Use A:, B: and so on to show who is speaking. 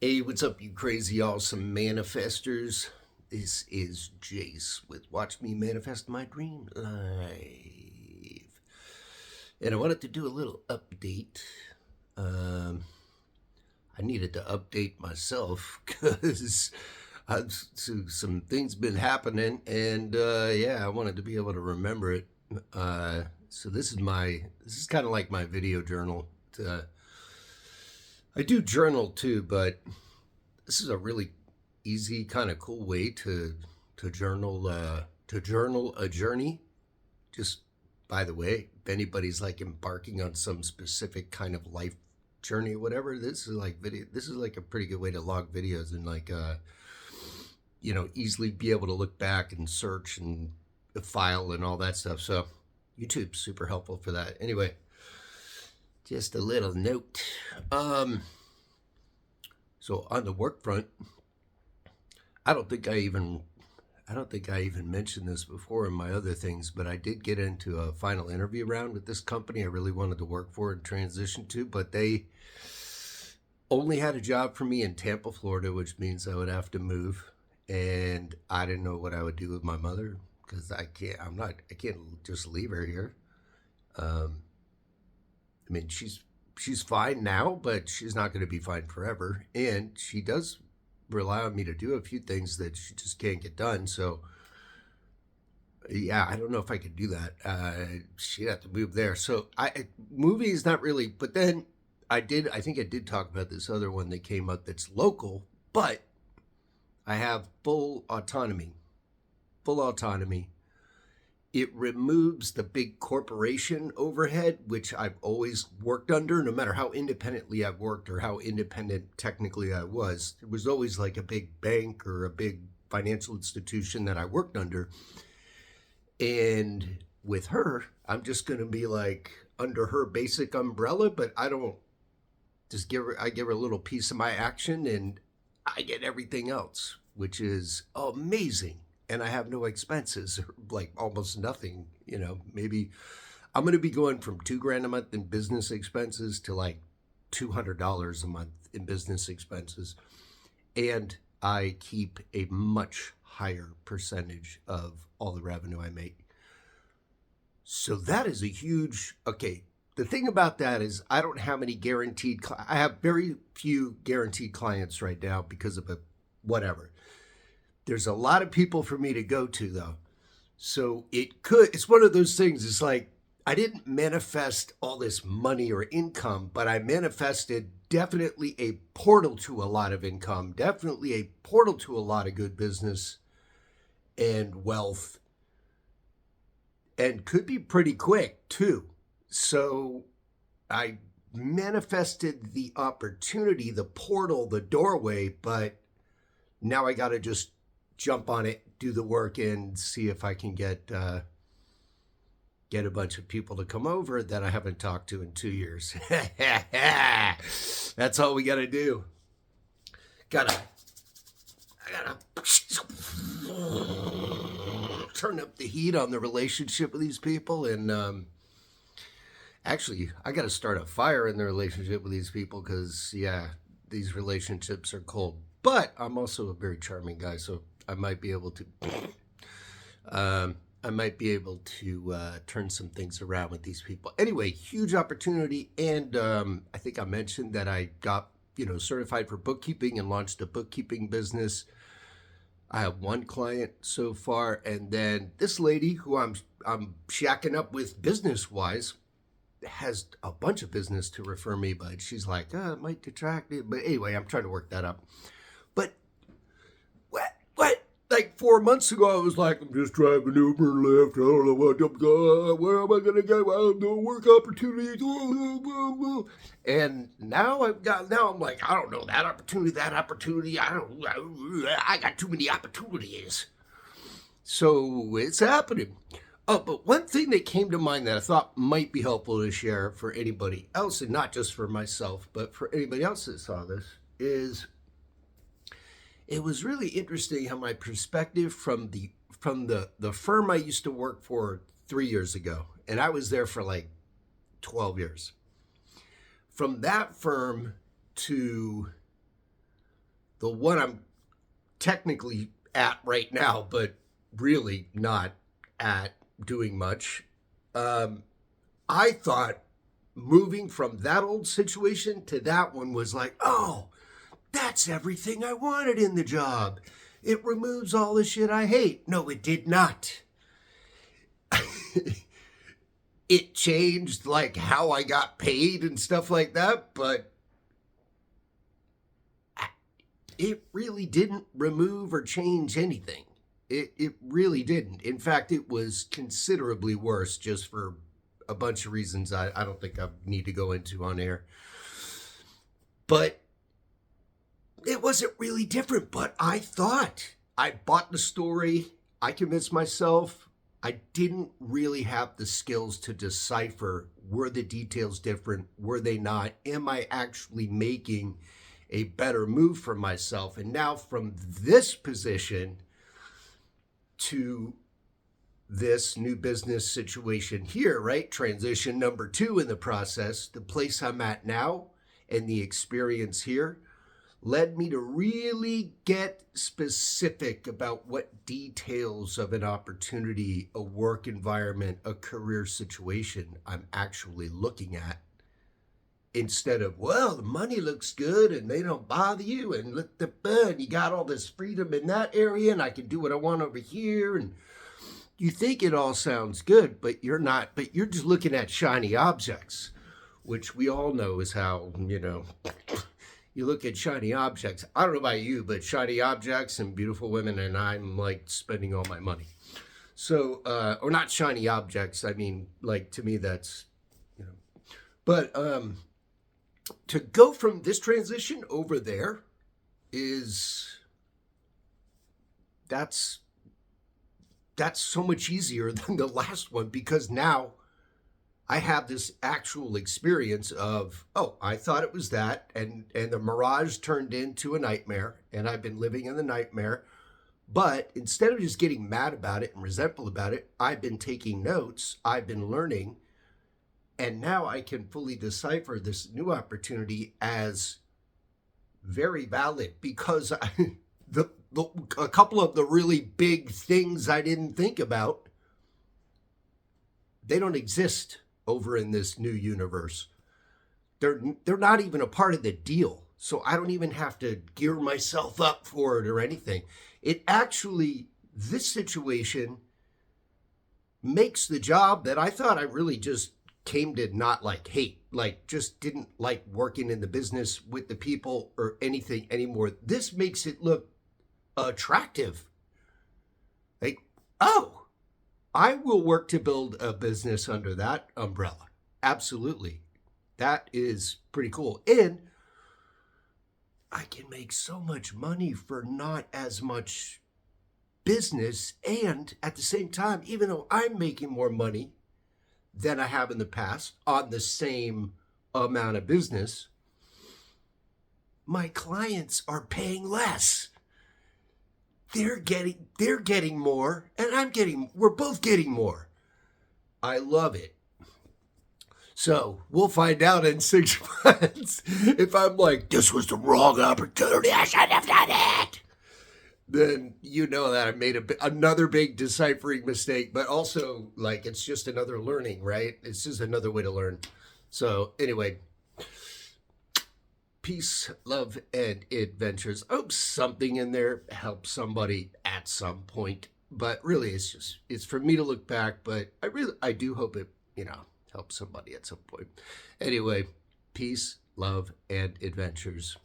A: Hey, what's up, you crazy awesome manifestors? This is Jace with Watch Me Manifest My Dream Live. And I wanted to do a little update. Um, I needed to update myself because some things been happening, and yeah, I wanted to be able to remember it. So this is kind of like my video journal. I do journal too, but this is a really easy, kind of cool way to journal a journey. Just by the way, if anybody's like embarking on some specific kind of life journey or whatever, this is like video. This is like a pretty good way to log videos and like easily be able to look back and search and file and all that stuff. So YouTube's super helpful for that. Anyway, just a little note. So on the work front, I don't think I even mentioned this before in my other things, but I did get into a final interview round with this company I really wanted to work for and transition to, but they only had a job for me in Tampa, Florida, which means I would have to move, and I didn't know what I would do with my mother because I can't just leave her here. I mean, she's fine now, but she's not going to be fine forever. And she does rely on me to do a few things that she just can't get done. So, yeah, I don't know if I could do that. She'd have to move there. So, movie is not really. But then I think I did talk about this other one that came up that's local, but I have full autonomy. Full autonomy. It removes the big corporation overhead, which I've always worked under, no matter how independently I've worked or how independent technically I was. It was always like a big bank or a big financial institution that I worked under. And with her, I'm just going to be like under her basic umbrella, but I don't just I give her a little piece of my action and I get everything else, which is amazing. And I have no expenses, like almost nothing. Maybe I'm going to be going from $2,000 a month in business expenses to like $200 a month in business expenses. And I keep a much higher percentage of all the revenue I make. So that is a huge, okay. The thing about that is I don't have any I have very few guaranteed clients right now because of whatever. There's a lot of people for me to go to though. So it's one of those things. It's like, I didn't manifest all this money or income, but I manifested definitely a portal to a lot of income, definitely a portal to a lot of good business and wealth, and could be pretty quick too. So I manifested the opportunity, the portal, the doorway, but now I got to just jump on it, do the work, and see if I can get a bunch of people to come over that I haven't talked to in 2 years. That's all we got to do. I gotta turn up the heat on the relationship with these people, and actually, I got to start a fire in the relationship with these people because, yeah, these relationships are cold. But I'm also a very charming guy, so I might be able to. Turn some things around with these people. Anyway, huge opportunity, and I think I mentioned that I got certified for bookkeeping and launched a bookkeeping business. I have one client so far, and then this lady who I'm shacking up with business wise has a bunch of business to refer me, but she's like, it might detract it. But anyway, I'm trying to work that up. But what? Like 4 months ago, I was like, I'm just driving Uber and Lyft. I don't know what I'm going. Where am I going to go? I have no work opportunities. And now I'm like, I don't know, that opportunity. I got too many opportunities. So it's happening. Oh, but one thing that came to mind that I thought might be helpful to share for anybody else, and not just for myself, but for anybody else that saw this, is it was really interesting how my perspective from the firm I used to work for 3 years ago, and I was there for like 12 years. From that firm to the one I'm technically at right now, but really not at doing much. I thought moving from that old situation to that one was like, oh, that's everything I wanted in the job. It removes all the shit I hate. No, it did not. It changed like how I got paid and stuff like that, but it really didn't remove or change anything. It really didn't. In fact, it was considerably worse, just for a bunch of reasons I don't think I need to go into on air. But it wasn't really different. But I thought, I bought the story. I convinced myself I didn't really have the skills to decipher, were the details different? Were they not? Am I actually making a better move for myself? And now from this position to this new business situation here, right? Transition number 2 in the process, the place I'm at now and the experience here led me to really get specific about what details of an opportunity, a work environment, a career situation I'm actually looking at. Instead of, well, the money looks good and they don't bother you and look the fun, you got all this freedom in that area and I can do what I want over here. And you think it all sounds good, but you're not, but you're just looking at shiny objects, which we all know is how, you look at shiny objects. I don't know about you, but shiny objects and beautiful women, and I'm like spending all my money. So, or not shiny objects. I mean, like to me, that's, but to go from this transition over there that's so much easier than the last one, because now I have this actual experience of, oh, I thought it was that, and the mirage turned into a nightmare, and I've been living in the nightmare. But instead of just getting mad about it and resentful about it, I've been taking notes, I've been learning, and now I can fully decipher this new opportunity as very valid, because a couple of the really big things I didn't think about, they don't exist over in this new universe. They're not even a part of the deal. So I don't even have to gear myself up for it or anything. It actually, this situation makes the job that I thought I really just came to not like hate, like just didn't like working in the business with the people or anything anymore. This makes it look attractive. Like, oh, I will work to build a business under that umbrella. Absolutely. That is pretty cool. And I can make so much money for not as much business. And at the same time, even though I'm making more money than I have in the past on the same amount of business, my clients are paying less. They're getting more, and we're both getting more. I love it. So we'll find out in 6 months if I'm like, this was the wrong opportunity, I shouldn't have done it. Then you know that I made another big deciphering mistake, but also like it's just another learning, right? It's just another way to learn. So anyway, peace, love, and adventures. I hope something in there helps somebody at some point. But really, it's for me to look back. But I do hope it, helps somebody at some point. Anyway, peace, love, and adventures.